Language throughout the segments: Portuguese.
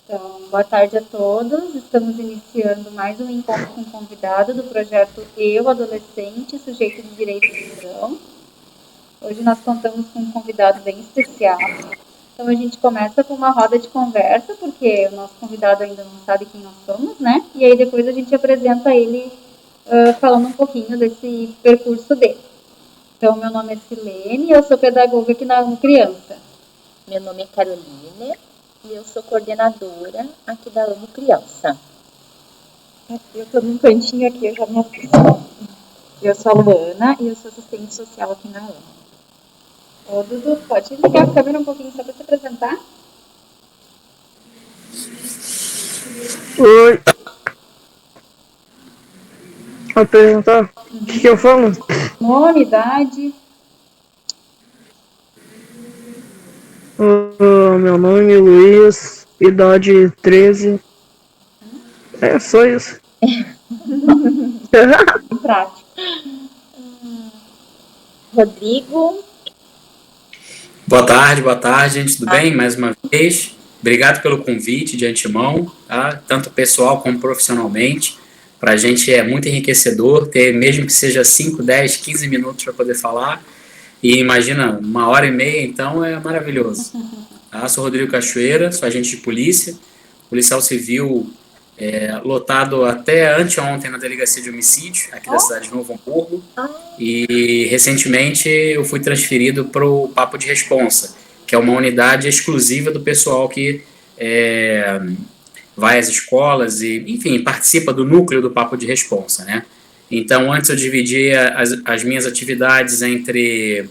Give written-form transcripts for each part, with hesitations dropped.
Então, boa tarde a todos. Estamos iniciando mais um encontro com convidado do projeto Eu, Adolescente, Sujeito de Direito e Cidadão. Hoje nós contamos com um convidado bem especial. Então, a gente começa com uma roda de conversa, porque o nosso convidado ainda não sabe quem nós somos, né? E aí depois a gente apresenta ele falando um pouquinho desse percurso dele. Então, meu nome é Silene e eu sou pedagoga aqui na Amo Criança. Meu nome é Carolina e eu sou coordenadora aqui da Amo Criança. Eu estou num cantinho aqui, eu já me apresento. Eu sou a Luana e eu sou assistente social aqui na Amo. Ô, Dudu, pode ligar a câmera um pouquinho só para se apresentar? Oi. Apresentar? O que eu falo? Nome, idade. Meu nome é Luiz, idade 13. É só isso. Prático. Rodrigo. Boa tarde, gente, tudo bem? Mais uma vez, obrigado pelo convite de antemão, tá? Tanto pessoal como profissionalmente. Para a gente é muito enriquecedor ter, mesmo que seja 5, 10, 15 minutos para poder falar. E imagina, 1h30, então é maravilhoso. Tá? Sou Rodrigo Cachoeira, sou agente de polícia, policial civil lotado até anteontem na delegacia de homicídio, aqui da cidade de Novo Hamburgo. E recentemente eu fui transferido para o Papo de Responsa, que é uma unidade exclusiva do pessoal que vai às escolas e, enfim, participa do núcleo do Papo de Responsa, né? Então, antes eu dividia as minhas atividades entre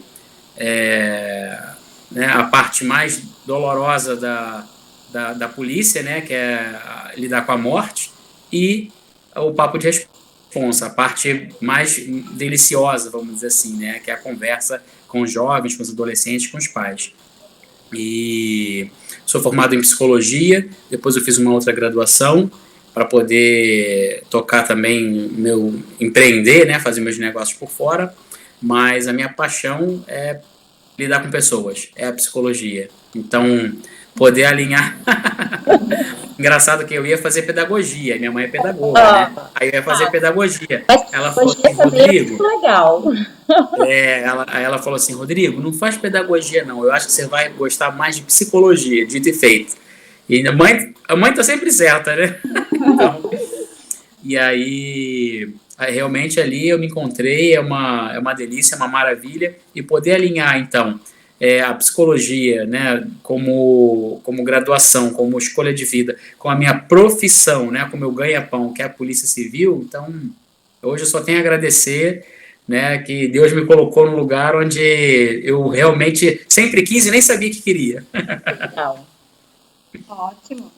a parte mais dolorosa da polícia, né, que é lidar com a morte, e o Papo de Responsa, a parte mais deliciosa, vamos dizer assim, né, que é a conversa com os jovens, com os adolescentes, com os pais. E sou formado em psicologia, depois eu fiz uma outra graduação para poder tocar também empreender, né, fazer meus negócios por fora, mas a minha paixão é lidar com pessoas, é a psicologia. Então, poder alinhar... Engraçado que eu ia fazer pedagogia, minha mãe é pedagoga, né? Aí eu ia fazer pedagogia. Ela falou assim, Rodrigo... Legal. Ela falou assim, Rodrigo, não faz pedagogia não, eu acho que você vai gostar mais de psicologia, dito e feito. E a mãe tá sempre certa, né? Então, e aí, realmente ali eu me encontrei, é uma delícia, é uma maravilha, e poder alinhar, então, a psicologia, né, como graduação, como escolha de vida, com a minha profissão, né, com o meu ganha-pão, que é a Polícia Civil. Então, hoje eu só tenho a agradecer, né, que Deus me colocou num lugar onde eu realmente sempre quis e nem sabia que queria. Legal. Ótimo.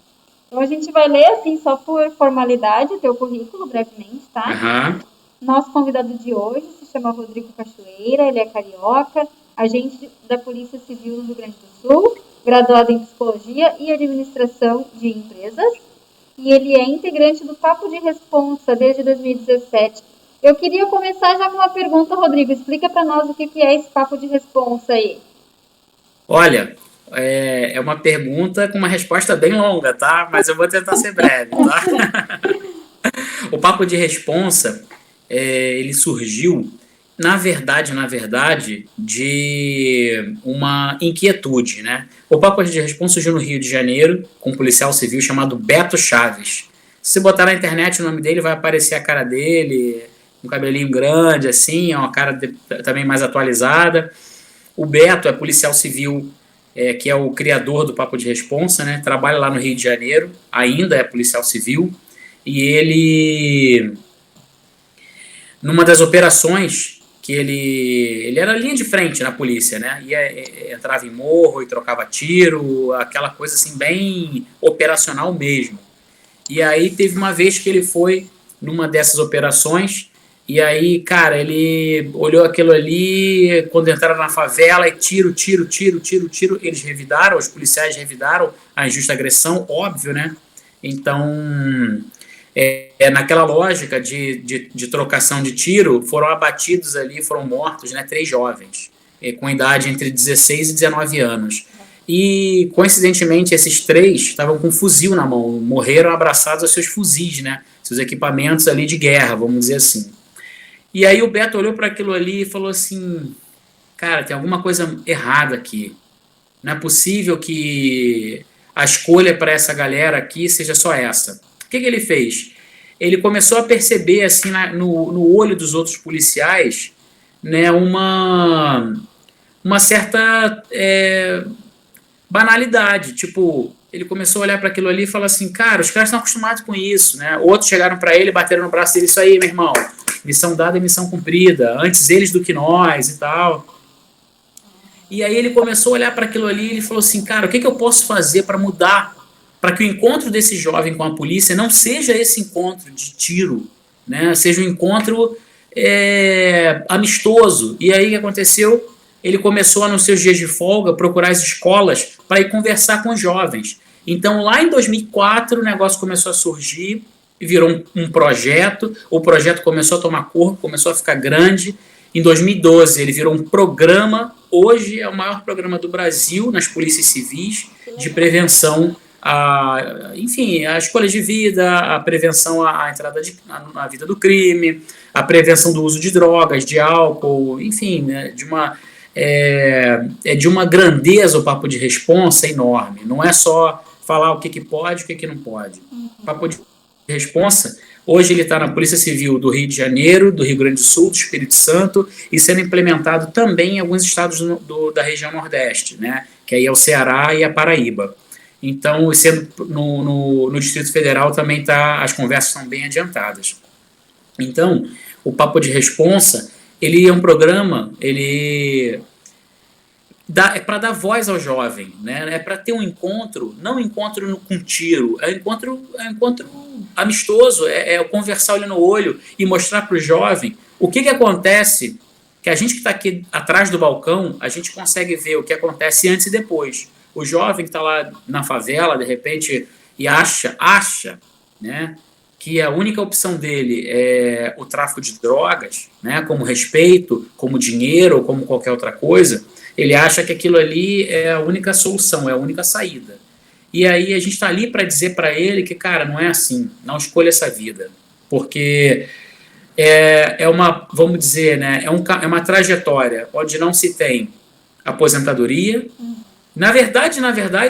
Então a gente vai ler, assim, só por formalidade, o teu currículo, brevemente, tá? Uhum. Nosso convidado de hoje se chama Rodrigo Cachoeira, ele é carioca, agente da Polícia Civil no Rio Grande do Sul, graduado em Psicologia e Administração de Empresas, e ele é integrante do Papo de Responsa desde 2017. Eu queria começar já com uma pergunta, Rodrigo, explica para nós o que é esse Papo de Responsa aí. Olha, é uma pergunta com uma resposta bem longa, tá? Mas eu vou tentar ser breve, tá? O Papo de Responsa, ele surgiu, na verdade, de uma inquietude, né? O Papo de Responsa surgiu no Rio de Janeiro, com um policial civil chamado Beto Chaves. Se você botar na internet o nome dele, vai aparecer a cara dele, um cabelinho grande, assim, é uma cara também mais atualizada. O Beto é policial civil, que é o criador do Papo de Responsa, né? Trabalha lá no Rio de Janeiro, ainda é policial civil, e ele, numa das operações, que ele era linha de frente na polícia, né? Entrava em morro e trocava tiro, aquela coisa assim bem operacional mesmo. E aí teve uma vez que ele foi numa dessas operações, e aí, cara, ele olhou aquilo ali, quando entraram na favela, e tiro, eles revidaram, os policiais revidaram a injusta agressão, óbvio, né? Então, naquela lógica de trocação de tiro, foram abatidos ali, foram mortos, né, 3 jovens, com idade entre 16 e 19 anos. e, coincidentemente, esses 3 estavam com um fuzil na mão, morreram abraçados aos seus fuzis, né? Seus equipamentos ali de guerra, vamos dizer assim. E aí o Beto olhou para aquilo ali e falou assim, cara, tem alguma coisa errada aqui. Não é possível que a escolha para essa galera aqui seja só essa. O que ele fez? Ele começou a perceber assim no olho dos outros policiais, né, uma certa banalidade. Tipo, ele começou a olhar para aquilo ali e falar assim, cara, os caras estão acostumados com isso, né? Outros chegaram para ele, bateram no braço dele, isso aí, meu irmão, missão dada é missão cumprida, antes eles do que nós e tal. E aí ele começou a olhar para aquilo ali e ele falou assim, cara, o que eu posso fazer para mudar, para que o encontro desse jovem com a polícia não seja esse encontro de tiro, né? Seja um encontro amistoso. E aí o que aconteceu? Ele começou, nos seus dias de folga, procurar as escolas para ir conversar com os jovens. Então, lá em 2004, o negócio começou a surgir, virou um projeto, o projeto começou a tomar corpo, começou a ficar grande. Em 2012, ele virou um programa, hoje é o maior programa do Brasil, nas polícias civis, de prevenção enfim, a escolha de vida, a prevenção à entrada na vida do crime, a prevenção do uso de drogas, de álcool, enfim, né, de uma grandeza o Papo de Responsa enorme. Não é só falar o que pode e o que não pode. O Papo de Responsa, hoje ele está na Polícia Civil do Rio de Janeiro, do Rio Grande do Sul, do Espírito Santo, e sendo implementado também em alguns estados da região Nordeste, né, que aí é o Ceará e a Paraíba. Então, sendo no Distrito Federal também as conversas estão bem adiantadas. Então, o Papo de Responsa, ele é um programa, é para dar voz ao jovem, né? É para ter um encontro, não um encontro com tiro, é um encontro amistoso, é conversar olho no olho e mostrar para o jovem o que acontece, que a gente que está aqui atrás do balcão, a gente consegue ver o que acontece antes e depois. O jovem que está lá na favela, de repente, e acha, né, que a única opção dele é o tráfico de drogas, né, como respeito, como dinheiro ou como qualquer outra coisa, ele acha que aquilo ali é a única solução, é a única saída. E aí a gente está ali para dizer para ele que, cara, não é assim, não escolha essa vida, porque vamos dizer, né, é uma trajetória onde não se tem aposentadoria. Na verdade,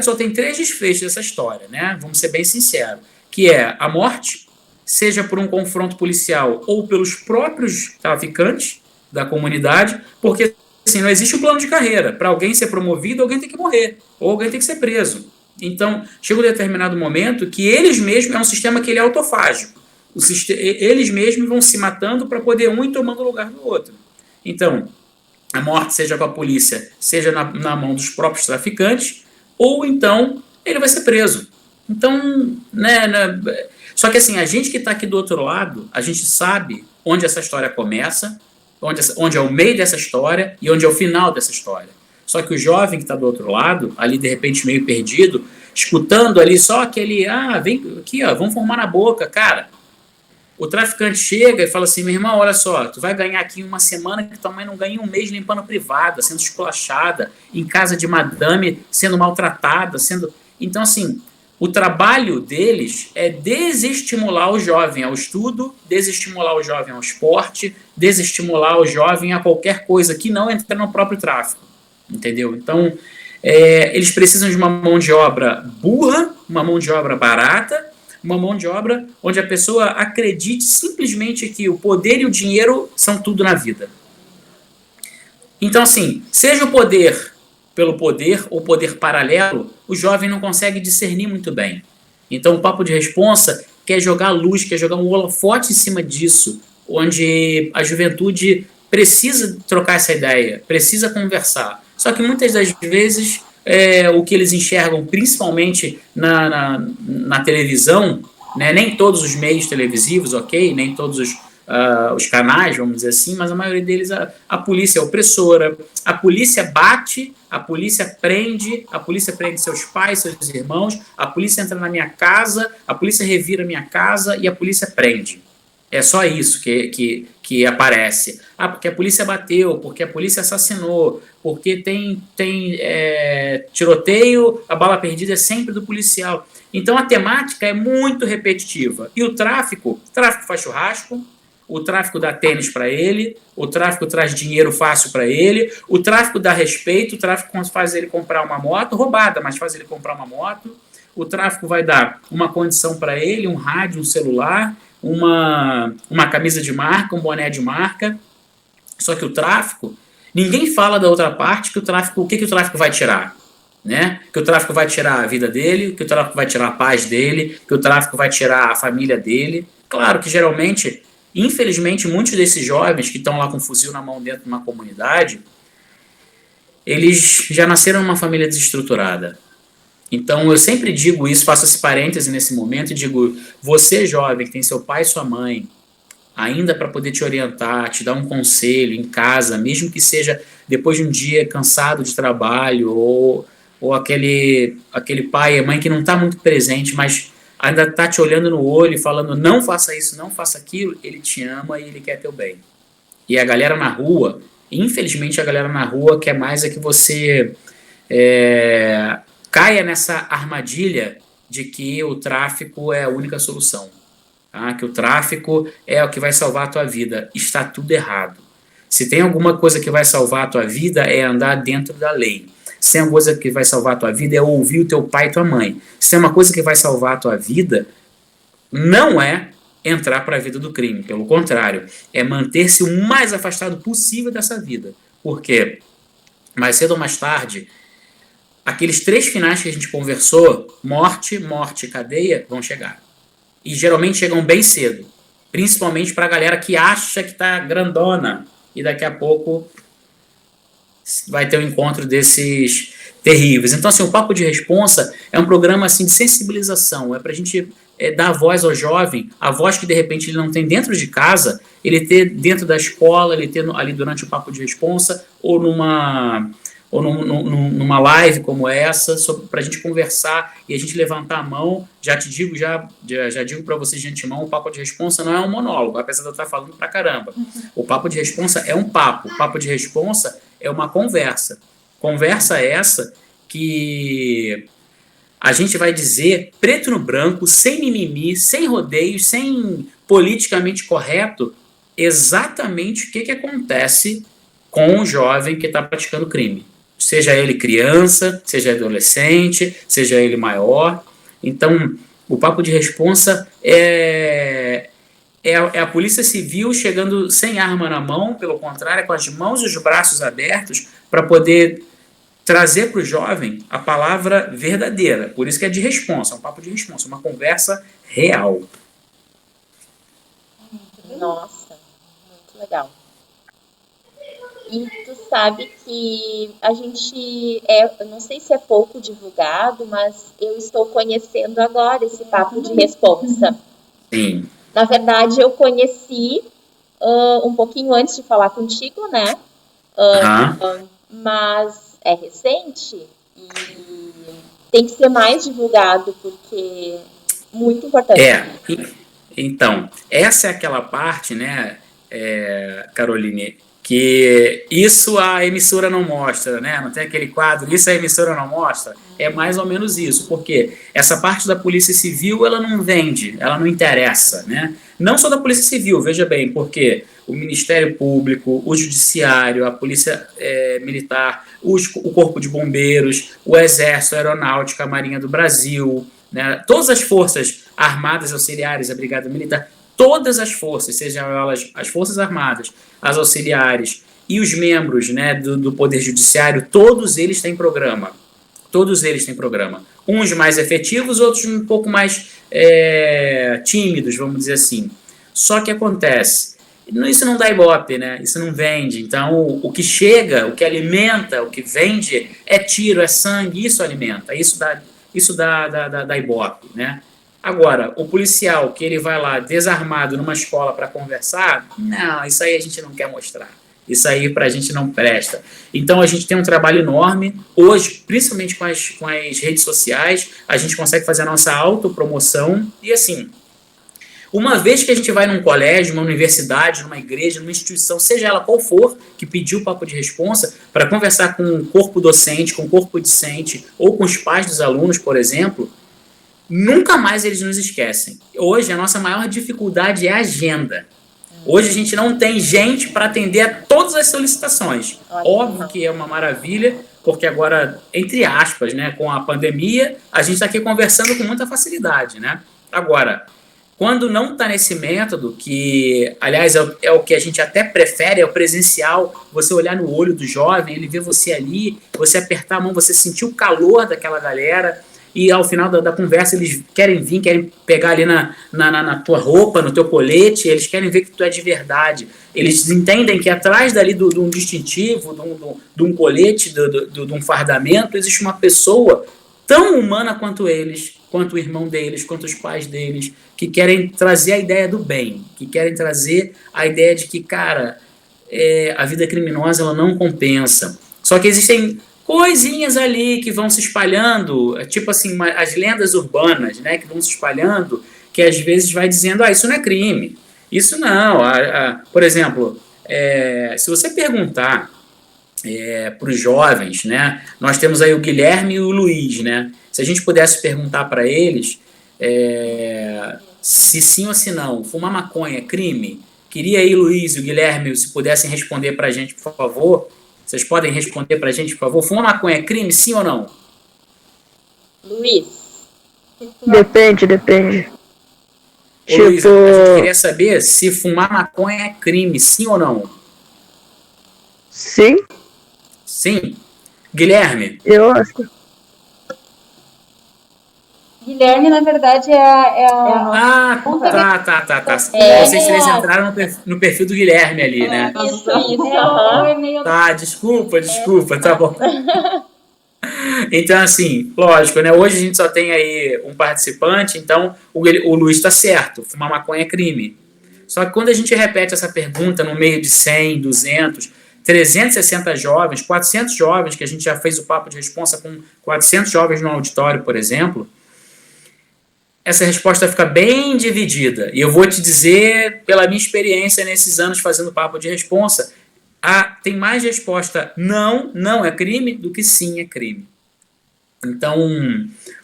só tem 3 desfechos dessa história, né? Vamos ser bem sinceros, que é a morte, seja por um confronto policial ou pelos próprios traficantes da comunidade, porque assim, não existe um plano de carreira. Para alguém ser promovido, alguém tem que morrer, ou alguém tem que ser preso. Então, chega um determinado momento que eles mesmos, é um sistema que ele é autofágico. Eles mesmos vão se matando para poder um ir tomando o lugar do outro. Então, a morte seja com a polícia, seja na mão dos próprios traficantes, ou então ele vai ser preso. Então, só que assim, a gente que está aqui do outro lado, a gente sabe onde essa história começa, onde é o meio dessa história e onde é o final dessa história. Só que o jovem que está do outro lado, ali de repente meio perdido, escutando ali só aquele, vem aqui, ó, vamos formar na boca, cara. O traficante chega e fala assim, meu irmão, olha só, tu vai ganhar aqui uma semana que tua mãe não ganha um mês limpando privada, sendo esculachada, em casa de madame, sendo maltratada, Então, assim, o trabalho deles é desestimular o jovem ao estudo, desestimular o jovem ao esporte, desestimular o jovem a qualquer coisa que não entre no próprio tráfico, entendeu? Então, eles precisam de uma mão de obra burra, uma mão de obra barata, uma mão de obra onde a pessoa acredite simplesmente que o poder e o dinheiro são tudo na vida. Então, assim, seja o poder pelo poder ou poder paralelo, o jovem não consegue discernir muito bem. Então, o Papo de Responsa quer jogar luz, quer jogar um holofote em cima disso, onde a juventude precisa trocar essa ideia, precisa conversar. Só que muitas das vezes o que eles enxergam, principalmente na televisão, né, nem todos os meios televisivos, ok, nem todos os canais, vamos dizer assim, mas a maioria deles, a polícia é opressora, a polícia bate, a polícia prende seus pais, seus irmãos, a polícia entra na minha casa, a polícia revira minha casa e a polícia prende. É só isso que aparece. Ah, porque a polícia bateu, porque a polícia assassinou, porque tem tiroteio, a bala perdida é sempre do policial. Então a temática é muito repetitiva. E o tráfico faz churrasco, o tráfico dá tênis para ele, o tráfico traz dinheiro fácil para ele, o tráfico dá respeito, o tráfico faz ele comprar uma moto, roubada, mas faz ele comprar uma moto, o tráfico vai dar uma condição para ele, um rádio, um celular, uma camisa de marca, um boné de marca. Só que o tráfico, ninguém fala da outra parte que o que o tráfico vai tirar, né? Que o tráfico vai tirar a vida dele, que o tráfico vai tirar a paz dele, que o tráfico vai tirar a família dele. Claro que geralmente, infelizmente, muitos desses jovens que estão lá com um fuzil na mão dentro de uma comunidade, eles já nasceram numa família desestruturada. Então eu sempre digo isso, faço esse parêntese nesse momento e digo, você jovem que tem seu pai e sua mãe, ainda para poder te orientar, te dar um conselho em casa, mesmo que seja depois de um dia cansado de trabalho, ou aquele pai e mãe que não está muito presente, mas ainda está te olhando no olho e falando, não faça isso, não faça aquilo, ele te ama e ele quer teu bem. E a galera na rua, infelizmente a galera na rua quer mais é que você caia nessa armadilha de que o tráfico é a única solução. Tá? Que o tráfico é o que vai salvar a tua vida. Está tudo errado. Se tem alguma coisa que vai salvar a tua vida é andar dentro da lei. Se tem alguma coisa que vai salvar a tua vida é ouvir o teu pai e tua mãe. Se tem uma coisa que vai salvar a tua vida, não é entrar para a vida do crime. Pelo contrário, é manter-se o mais afastado possível dessa vida. Porque mais cedo ou mais tarde, aqueles 3 finais que a gente conversou, morte, cadeia, vão chegar. E geralmente chegam bem cedo. Principalmente para a galera que acha que está grandona. E daqui a pouco vai ter um encontro desses terríveis. Então, assim, o Papo de Responsa é um programa assim, de sensibilização. É para a gente dar voz ao jovem, a voz que de repente ele não tem dentro de casa, ele ter dentro da escola, ele ter ali durante o Papo de Responsa, ou numa live como essa, para a gente conversar e a gente levantar a mão. Já digo para vocês de antemão, o Papo de Responsa não é um monólogo, apesar de eu estar falando pra caramba. O Papo de Responsa é um papo, o Papo de Responsa é uma conversa. Conversa essa que a gente vai dizer preto no branco, sem mimimi, sem rodeios, sem politicamente correto, exatamente o que acontece com o jovem que está praticando crime. Seja ele criança, seja adolescente, seja ele maior. Então, o Papo de Responsa é a Polícia Civil chegando sem arma na mão, pelo contrário, é com as mãos e os braços abertos para poder trazer para o jovem a palavra verdadeira. Por isso que é de responsa, é um papo de responsa, uma conversa real. Nossa, muito legal. E tu sabe que a gente, eu não sei se é pouco divulgado, mas eu estou conhecendo agora esse Papo de Responsa. Sim. Na verdade, eu conheci um pouquinho antes de falar contigo, né? Mas é recente e tem que ser mais divulgado, porque é muito importante. Então, essa é aquela parte, né, Caroline, que isso a emissora não mostra, né? Não tem aquele quadro, isso a emissora não mostra. É mais ou menos isso, porque essa parte da Polícia Civil, ela não vende, ela não interessa, né? Não só da Polícia Civil, veja bem, porque o Ministério Público, o Judiciário, a Polícia Militar, o Corpo de Bombeiros, o Exército, a Aeronáutica, a Marinha do Brasil, né? Todas as forças armadas auxiliares, a Brigada Militar, todas as forças, sejam elas as Forças Armadas, as auxiliares e os membros, né, do Poder Judiciário, todos eles têm programa. Todos eles têm programa. Uns mais efetivos, outros um pouco mais tímidos, vamos dizer assim. Só que acontece, isso não dá ibope, né? Isso não vende. Então, o que chega, o que alimenta, o que vende é tiro, é sangue, isso alimenta, isso dá ibope, né? Agora, o policial que ele vai lá desarmado numa escola para conversar, não, isso aí a gente não quer mostrar. Isso aí pra gente não presta. Então a gente tem um trabalho enorme. Hoje, principalmente com as redes sociais, a gente consegue fazer a nossa autopromoção. E assim, Uma vez que a gente vai num colégio, numa universidade, numa igreja, numa instituição, seja ela qual for, que pediu o papo de responsa, para conversar com o corpo docente, com o corpo discente, ou com os pais dos alunos, por exemplo, nunca mais eles nos esquecem. Hoje, a nossa maior dificuldade é a agenda. Hoje a gente não tem gente para atender a todas as solicitações. Óbvio que é uma maravilha, porque agora, entre aspas, né, com a pandemia, a gente está aqui conversando com muita facilidade, né? Agora, quando não está nesse método, que, aliás, é o que a gente até prefere, é o presencial, você olhar no olho do jovem, ele ver você ali, você apertar a mão, você sentir o calor daquela galera, e ao final da conversa eles querem vir, querem pegar ali na tua roupa, no teu colete, eles querem ver que tu é de verdade. Eles entendem que atrás dali de um distintivo, de um colete, de um fardamento, existe uma pessoa tão humana quanto eles, quanto o irmão deles, quanto os pais deles, que querem trazer a ideia do bem, que querem trazer a ideia de que, cara, a vida criminosa ela não compensa. Só que existem coisinhas ali que vão se espalhando, tipo assim, as lendas urbanas, né, que vão se espalhando, que às vezes vai dizendo, isso não é crime, isso não. Por exemplo, se você perguntar para os jovens, né, nós temos aí o Guilherme e o Luiz, né, se a gente pudesse perguntar para eles se sim ou se não, fumar maconha é crime, queria aí Luiz e o Guilherme, se pudessem responder para a gente, por favor. Vocês podem responder pra gente, por favor? Fumar maconha é crime, sim ou não? Luiz. Depende. Ô, Luiz, a gente queria saber se fumar maconha é crime, sim ou não? Sim. Sim. Guilherme? Eu acho. Guilherme, na verdade, tá. Vocês três entraram no perfil do Guilherme ali, né? Isso. Tá, desculpa, tá bom. Então, assim, lógico, né? Hoje a gente só tem aí um participante, então o Luiz tá certo, fumar maconha é crime. Só que quando a gente repete essa pergunta no meio de 100, 200, 360 jovens, 400 jovens, que a gente já fez o papo de responsa com 400 jovens no auditório, por exemplo, essa resposta fica bem dividida. E eu vou te dizer, pela minha experiência nesses anos fazendo papo de responsa, tem mais resposta não é crime do que sim é crime. Então,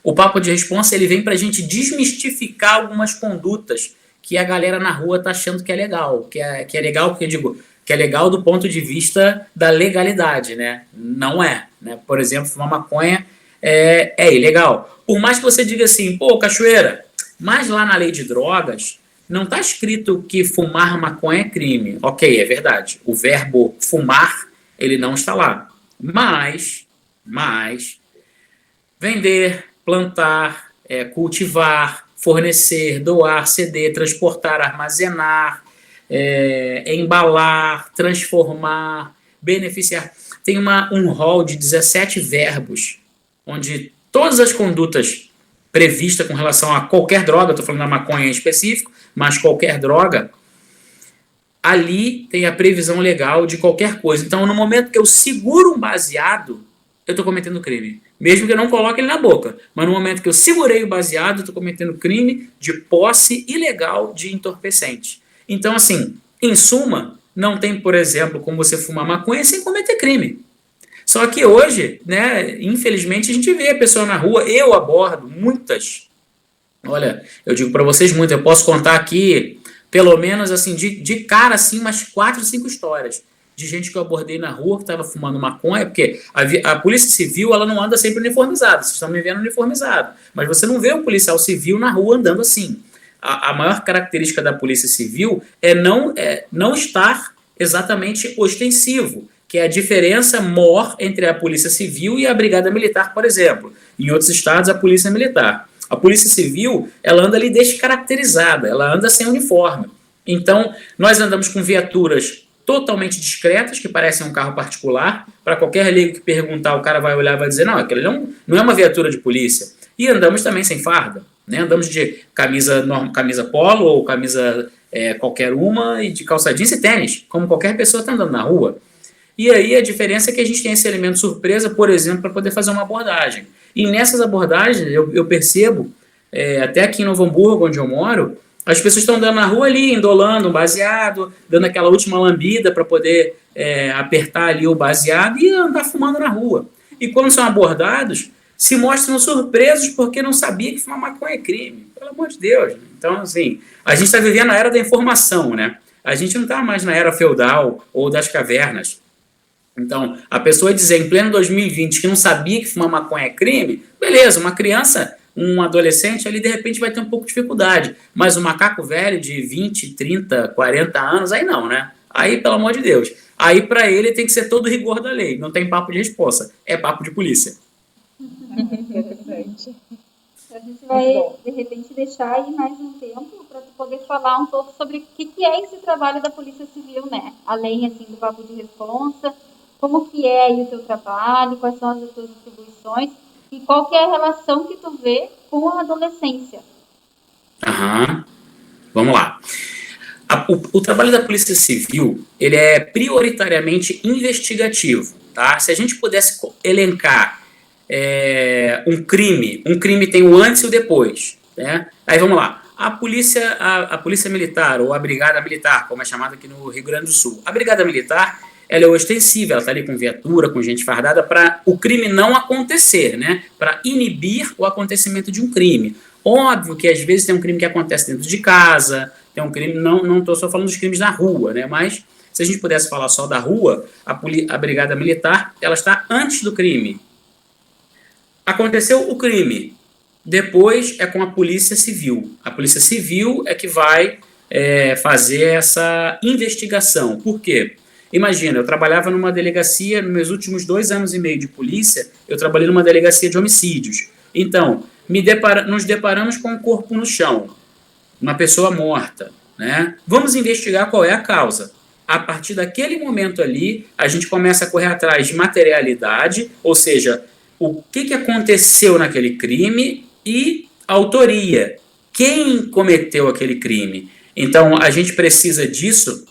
o papo de responsa ele vem para a gente desmistificar algumas condutas que a galera na rua está achando que é legal. Que é legal, porque eu digo, que é legal do ponto de vista da legalidade, né? Não é. Né? Por exemplo, fumar maconha é ilegal. Por mais que você diga assim, pô, Cachoeira, mas lá na lei de drogas não está escrito que fumar maconha é crime. Ok, é verdade. O verbo fumar, ele não está lá. Mas vender, plantar, cultivar, fornecer, doar, ceder, transportar, armazenar, embalar, transformar, beneficiar. Tem um rol de 17 verbos, onde todas as condutas previstas com relação a qualquer droga, estou falando da maconha em específico, mas qualquer droga, ali tem a previsão legal de qualquer coisa. Então, no momento que eu seguro um baseado, eu estou cometendo crime. Mesmo que eu não coloque ele na boca. Mas no momento que eu segurei o baseado, eu estou cometendo crime de posse ilegal de entorpecente. Então, assim, em suma, não tem, por exemplo, como você fumar maconha sem cometer crime. Só que hoje, né, infelizmente, a gente vê a pessoa na rua, eu abordo muitas. Olha, eu digo para vocês muito, eu posso contar aqui, pelo menos assim, de cara, assim, umas 4, 5 histórias de gente que eu abordei na rua que estava fumando maconha, porque a Polícia Civil, ela não anda sempre uniformizada, vocês estão me vendo uniformizado, mas você não vê um policial civil na rua andando assim. A maior característica da Polícia Civil é não estar exatamente ostensivo, que é a diferença maior entre a Polícia Civil e a Brigada Militar, por exemplo. Em outros estados, a Polícia Militar. A Polícia Civil, ela anda ali descaracterizada, ela anda sem uniforme. Então, nós andamos com viaturas totalmente discretas, que parecem um carro particular. Para qualquer leigo que perguntar, o cara vai olhar e vai dizer, não, aquele não é uma viatura de polícia. E andamos também sem farda. Né? Andamos de camisa polo ou camisa qualquer uma, e de calça jeans e tênis, como qualquer pessoa está andando na rua. E aí a diferença é que a gente tem esse elemento surpresa, por exemplo, para poder fazer uma abordagem. E nessas abordagens eu percebo, até aqui em Novo Hamburgo, onde eu moro, As pessoas estão andando na rua ali, endolando um baseado, dando aquela última lambida para poder apertar ali o baseado e andar fumando na rua. E quando são abordados, se mostram surpresos porque não sabia que fumar maconha é crime. Pelo amor de Deus. Então, assim, a gente está vivendo a era da informação, né? A gente não está mais na era feudal ou das cavernas. Então, a pessoa dizer em pleno 2020 que não sabia que fumar maconha é crime, beleza, uma criança, um adolescente ali de repente vai ter um pouco de dificuldade, mas um macaco velho de 20, 30, 40 anos, aí não, né? Aí, pelo amor de Deus, aí para ele tem que ser todo o rigor da lei, não tem papo de resposta, é papo de polícia. Interessante. A gente vai, de repente, deixar aí mais um tempo para tu poder falar um pouco sobre o que é esse trabalho da Polícia Civil, né? Além, assim, do papo de responsa, como que é aí o teu trabalho, quais são as tuas atribuições e qual que é a relação que tu vê com a adolescência. Aham. Vamos lá. O trabalho da Polícia Civil, ele é prioritariamente investigativo, tá? Se a gente pudesse elencar um crime tem o antes e o depois, né? Aí vamos lá. A polícia militar, ou a brigada militar, como é chamada aqui no Rio Grande do Sul. A brigada militar, ela é ostensiva, ela está ali com viatura, com gente fardada, para o crime não acontecer, né? Para inibir o acontecimento de um crime. Óbvio que às vezes tem um crime que acontece dentro de casa, tem um crime, não estou só falando dos crimes na rua, né? Mas se a gente pudesse falar só da rua, a brigada militar, ela está antes do crime. Aconteceu o crime, depois é com a Polícia Civil. A Polícia Civil é que vai fazer essa investigação. Por quê? Imagina, eu trabalhava numa delegacia, nos meus últimos 2 anos e meio de polícia, eu trabalhei numa delegacia de homicídios. Então, nos deparamos com um corpo no chão, uma pessoa morta, né? Vamos investigar qual é a causa. A partir daquele momento ali, a gente começa a correr atrás de materialidade, ou seja, o que aconteceu naquele crime e a autoria. Quem cometeu aquele crime? Então, a gente precisa disso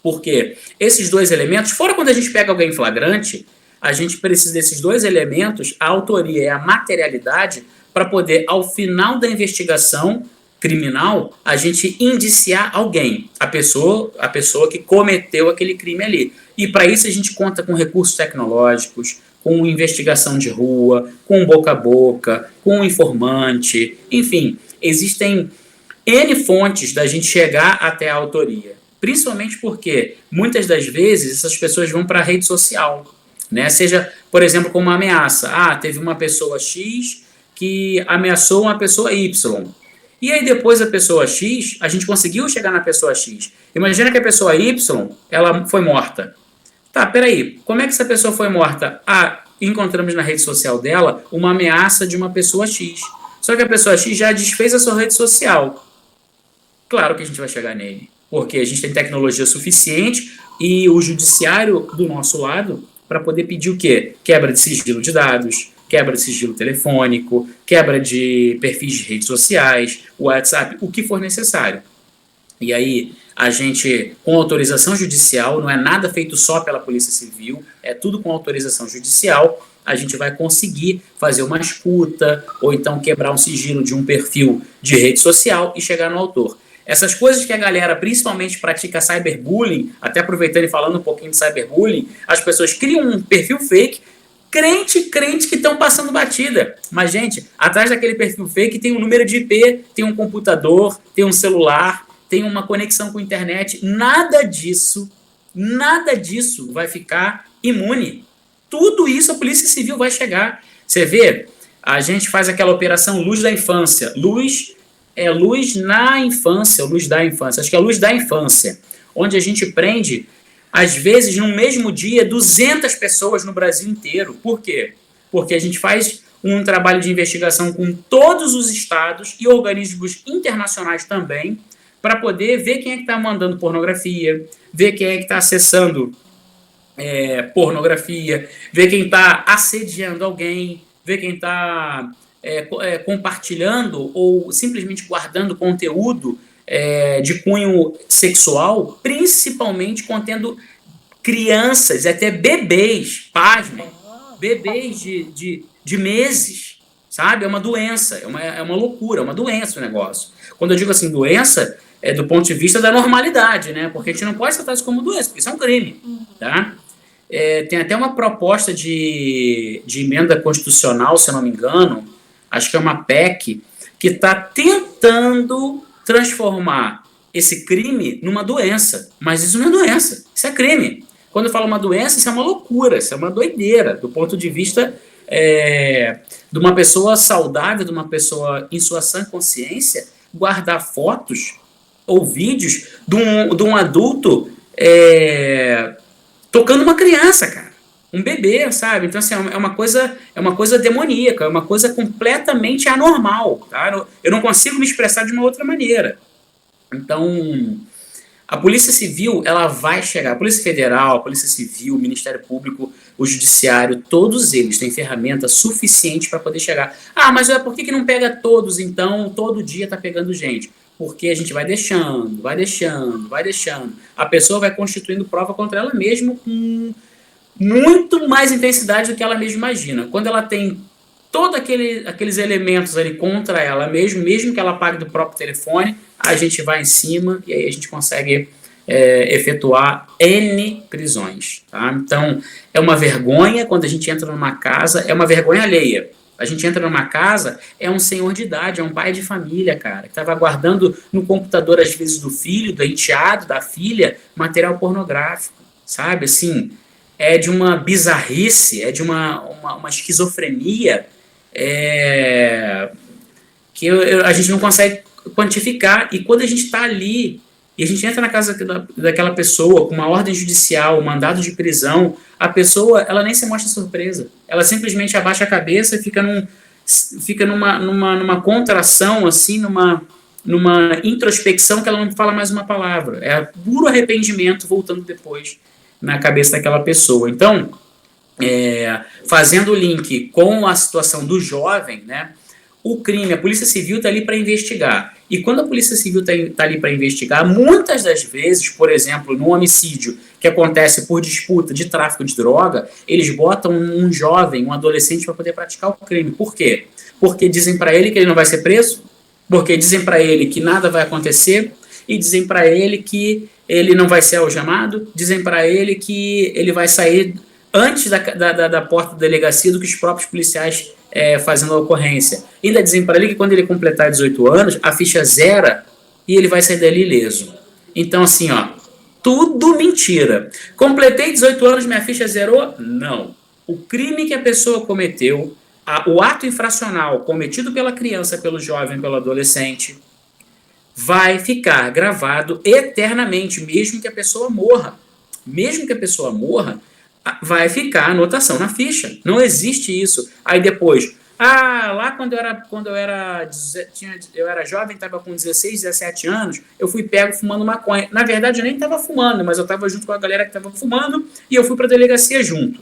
porque esses 2 elementos, fora quando a gente pega alguém em flagrante, a gente precisa desses 2 elementos, a autoria e a materialidade, para poder, ao final da investigação criminal, a gente indiciar alguém, a pessoa que cometeu aquele crime ali. E para isso a gente conta com recursos tecnológicos, com investigação de rua, com boca a boca, com informante, enfim, existem N fontes da gente chegar até a autoria. Principalmente porque, muitas das vezes, essas pessoas vão para a rede social, né? Seja, por exemplo, como uma ameaça. Teve uma pessoa X que ameaçou uma pessoa Y. E aí depois a pessoa X, a gente conseguiu chegar na pessoa X. Imagina que a pessoa Y, ela foi morta. Tá, peraí, como é que essa pessoa foi morta? Encontramos na rede social dela uma ameaça de uma pessoa X. Só que a pessoa X já desfez a sua rede social. Claro que a gente vai chegar nele, porque a gente tem tecnologia suficiente e o judiciário do nosso lado para poder pedir o quê? Quebra de sigilo de dados, quebra de sigilo telefônico, quebra de perfis de redes sociais, WhatsApp, o que for necessário. E aí, a gente, com autorização judicial, não é nada feito só pela Polícia Civil, é tudo com autorização judicial, a gente vai conseguir fazer uma escuta, ou então quebrar um sigilo de um perfil de rede social e chegar no autor. Essas coisas que a galera principalmente pratica cyberbullying, até aproveitando e falando um pouquinho de cyberbullying, as pessoas criam um perfil fake, crente que estão passando batida. Mas, gente, atrás daquele perfil fake tem um número de IP, tem um computador, tem um celular, tem uma conexão com a internet. Nada disso vai ficar imune. Tudo isso a Polícia Civil vai chegar. Você vê, a gente faz aquela operação Luz da Infância. Luz na infância, Luz da Infância. Acho que é Luz da Infância. Onde a gente prende, às vezes, no mesmo dia, 200 pessoas no Brasil inteiro. Por quê? Porque a gente faz um trabalho de investigação com todos os estados e organismos internacionais também, para poder ver quem é que está mandando pornografia, ver quem é que está acessando pornografia, ver quem está assediando alguém, ver quem está compartilhando ou simplesmente guardando conteúdo de cunho sexual, principalmente contendo crianças, até bebês, pasmem, bebês de meses. sabe? É uma doença, é uma loucura, é uma doença o negócio. Quando eu digo assim, doença, é do ponto de vista da normalidade, né? Porque a gente não pode tratar isso como doença, porque isso é um crime, tá? Tem até uma proposta de emenda constitucional, se eu não me engano, acho que é uma PEC, que está tentando transformar esse crime numa doença. Mas isso não é doença, isso é crime. Quando eu falo uma doença, isso é uma loucura, isso é uma doideira, do ponto de vista de uma pessoa saudável, de uma pessoa em sua sã consciência, guardar fotos ou vídeos de um adulto tocando uma criança, cara. Um bebê, sabe? Então, assim, é uma coisa demoníaca, é uma coisa completamente anormal, tá? Eu não consigo me expressar de uma outra maneira. Então, a Polícia Civil, ela vai chegar. A Polícia Federal, a Polícia Civil, o Ministério Público, o Judiciário, todos eles têm ferramenta suficiente para poder chegar. Ah, mas por que não pega todos, então, todo dia está pegando gente? Porque a gente vai deixando, vai deixando, vai deixando. A pessoa vai constituindo prova contra ela mesma com muito mais intensidade do que ela mesma imagina. Quando ela tem todos aqueles elementos ali contra ela mesma, mesmo que ela pague do próprio telefone, a gente vai em cima e aí a gente consegue efetuar N prisões. Tá? Então, é uma vergonha quando a gente entra numa casa, é uma vergonha alheia. A gente entra numa casa, é um senhor de idade, é um pai de família, cara, que estava guardando no computador, às vezes, do filho, do enteado, da filha, material pornográfico, sabe? Assim, é de uma bizarrice, é de uma esquizofrenia que a gente não consegue quantificar. E quando a gente está ali, e a gente entra na casa daquela pessoa com uma ordem judicial, um mandado de prisão, a pessoa, ela nem se mostra surpresa. Ela simplesmente abaixa a cabeça e fica numa contração, assim, numa introspecção que ela não fala mais uma palavra. É puro arrependimento voltando depois na cabeça daquela pessoa. Então, fazendo o link com a situação do jovem, né? O crime, a Polícia Civil está ali para investigar. E quando a Polícia Civil está ali para investigar, muitas das vezes, por exemplo, no homicídio que acontece por disputa de tráfico de droga, eles botam um jovem, um adolescente para poder praticar o crime. Por quê? Porque dizem para ele que ele não vai ser preso, porque dizem para ele que nada vai acontecer, e dizem para ele que ele não vai ser algemado, dizem para ele que ele vai sair antes da porta da delegacia do que os próprios policiais fazendo a ocorrência. Ainda dizem para ele que quando ele completar 18 anos, a ficha zera e ele vai sair dali ileso. Então, assim, ó, tudo mentira. Completei 18 anos, minha ficha zerou? Não. O crime que a pessoa cometeu, o ato infracional cometido pela criança, pelo jovem, pelo adolescente, vai ficar gravado eternamente, mesmo que a pessoa morra. Mesmo que a pessoa morra, vai ficar a anotação na ficha. Não existe isso. Aí depois, lá quando eu era jovem, estava com 16, 17 anos, eu fui pego fumando maconha. Na verdade, eu nem estava fumando, mas eu estava junto com a galera que estava fumando e eu fui para a delegacia junto.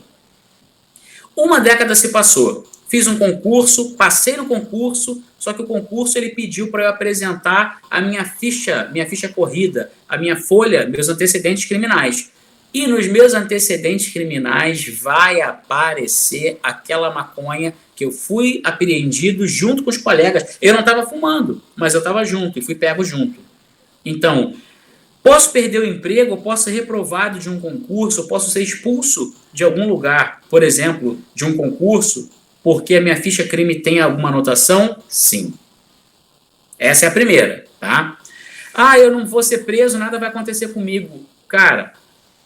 Uma década se passou. Fiz um concurso, passei no concurso, só que o concurso ele pediu para eu apresentar a minha ficha corrida, a minha folha, meus antecedentes criminais. E nos meus antecedentes criminais vai aparecer aquela maconha que eu fui apreendido junto com os colegas. Eu não estava fumando, mas eu estava junto e fui pego junto. Então, posso perder o emprego, eu posso ser reprovado de um concurso, eu posso ser expulso de algum lugar, por exemplo, de um concurso, porque a minha ficha crime tem alguma anotação? Sim. Essa é a primeira, tá? Eu não vou ser preso, nada vai acontecer comigo. Cara,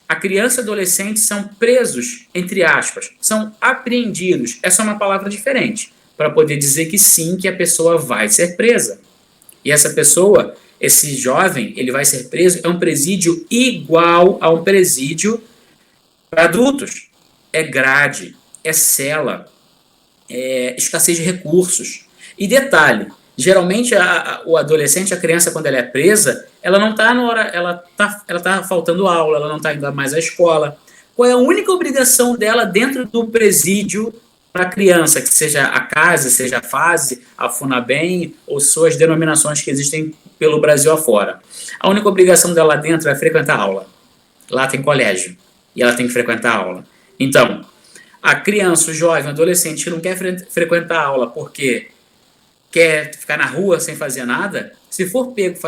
a criança e adolescente são presos, entre aspas, são apreendidos. Essa é uma palavra diferente, para poder dizer que sim, que a pessoa vai ser presa. E essa pessoa, esse jovem, ele vai ser preso, é um presídio igual a um presídio para adultos. É grade, é cela, é escassez de recursos. E detalhe, geralmente o adolescente, a criança, quando ela é presa, ela não está na hora, ela tá faltando aula, ela não está indo mais à escola. Qual é a única obrigação dela dentro do presídio para a criança, que seja a CASE, seja a FASE, a FUNABEM, ou suas denominações que existem pelo Brasil afora? A única obrigação dela dentro é frequentar aula. Lá tem colégio, e ela tem que frequentar aula. Então, A criança, o jovem, o adolescente que não quer frequentar a aula porque quer ficar na rua sem fazer nada, se for pego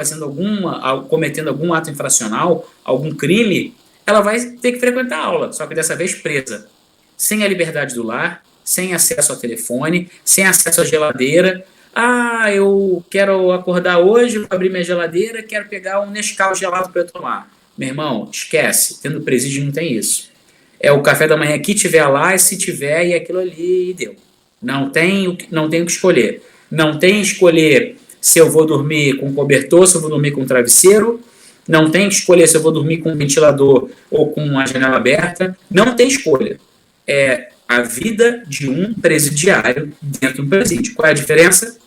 cometendo algum ato infracional, algum crime, ela vai ter que frequentar a aula, só que dessa vez presa, sem a liberdade do lar, sem acesso ao telefone, sem acesso à geladeira. Ah, eu quero acordar hoje, vou abrir minha geladeira, quero pegar um Nescau gelado para eu tomar. Meu irmão, esquece, tendo presídio não tem isso. É o café da manhã que tiver lá, e se tiver, e aquilo ali, e deu. Não tem o que escolher. Não tem escolher se eu vou dormir com cobertor, se eu vou dormir com travesseiro. Não tem que escolher se eu vou dormir com um ventilador ou com a janela aberta. Não tem escolha. É a vida de um presidiário dentro de um presídio. Qual é a diferença?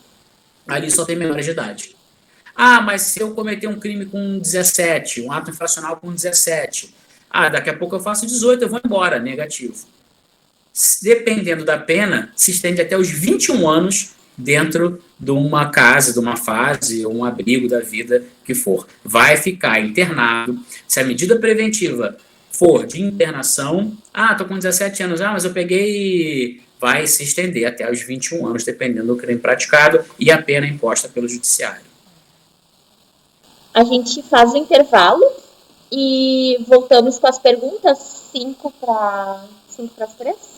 Ali só tem menores de idade. Ah, mas se eu cometer um crime com 17, um ato infracional com 17, daqui a pouco eu faço 18, eu vou embora, negativo. Dependendo da pena, se estende até os 21 anos dentro de uma casa, de uma fase, um abrigo da vida que for. Vai ficar internado. Se a medida preventiva for de internação, tô com 17 anos, mas eu peguei, vai se estender até os 21 anos, dependendo do crime praticado e a pena imposta pelo judiciário. A gente faz o intervalo e voltamos com as perguntas 5 para as 3.